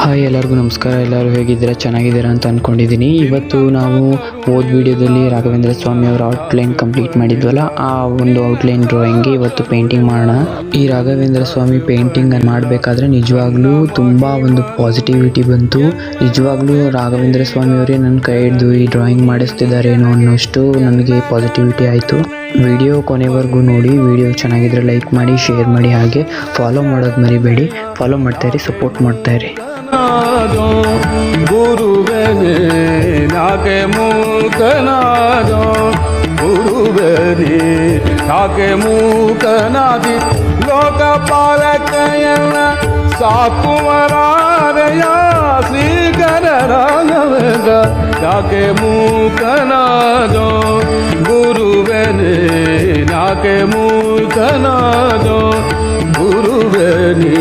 Hi ಎಲ್ಲರಿಗೂ ನಮಸ್ಕಾರ. ಎಲ್ಲರೂ ಹೇಗಿದ್ದೀರಾ? ಚೆನ್ನಾಗಿದ್ದೀರಾ ಅಂತ ಅಂದ್ಕೊಂಡಿದ್ದೀನಿ. ಇವತ್ತು ನಾವು ಓದ್ ವಿಡಿಯೋದಲ್ಲಿ ರಾಘವೇಂದ್ರ ಸ್ವಾಮಿ ಅವರ ಔಟ್ಲೈನ್ ಕಂಪ್ಲೀಟ್ ಮಾಡಿದ್ವಲ್ಲ, ಆ ಒಂದು ಔಟ್ಲೈನ್ ಡ್ರಾಯಿಂಗ್ಗೆ ಇವತ್ತು ಪೇಂಟಿಂಗ್ ಮಾಡೋಣ. ಈ ರಾಘವೇಂದ್ರ ಸ್ವಾಮಿ ಪೇಂಟಿಂಗ್ ಮಾಡಬೇಕಾದ್ರೆ ನಿಜವಾಗ್ಲೂ ತುಂಬ ಒಂದು ಪಾಸಿಟಿವಿಟಿ ಬಂತು. ನಿಜವಾಗ್ಲೂ ರಾಘವೇಂದ್ರ ಸ್ವಾಮಿ ಅವರೇ ನನ್ನ ಕೈ ಹಿಡಿದು ಈ ಡ್ರಾಯಿಂಗ್ ಮಾಡಿಸ್ತಿದ್ದಾರೇನೋ ಅನ್ನೋಷ್ಟು ನನಗೆ ಪಾಸಿಟಿವಿಟಿ ಆಯಿತು. ವಿಡಿಯೋ ಕೊನೆವರೆಗೂ ನೋಡಿ. ವಿಡಿಯೋ ಚೆನ್ನಾಗಿದ್ರೆ ಲೈಕ್ ಮಾಡಿ, ಶೇರ್ ಮಾಡಿ, ಹಾಗೆ ಫಾಲೋ ಮಾಡೋದು ಮರಿಬೇಡಿ. Follow ಮಾಡ್ತಾಯಿರಿ, support ಮಾಡ್ತಾಯಿರಿ. ಗುರುವೇನೆ ನಾಕೆ ಮೂಕನಾದೋ, ಗುರುವೇನೆ ನಾಕೆ ಮೂಕನಾದಿ, ಲೋಕಪಾಲಕಯನ ಸಾಕುವರಾದಯ ಶ್ರೀಕರರಾಘವೇಂದ್ರ ನಾಕೆ ಮೂಕನಾದೋ, ಗುರುವೇನೆ ನಾಕೆ ಮೂಕನಾದೋ, ಗುರುವೇನೆ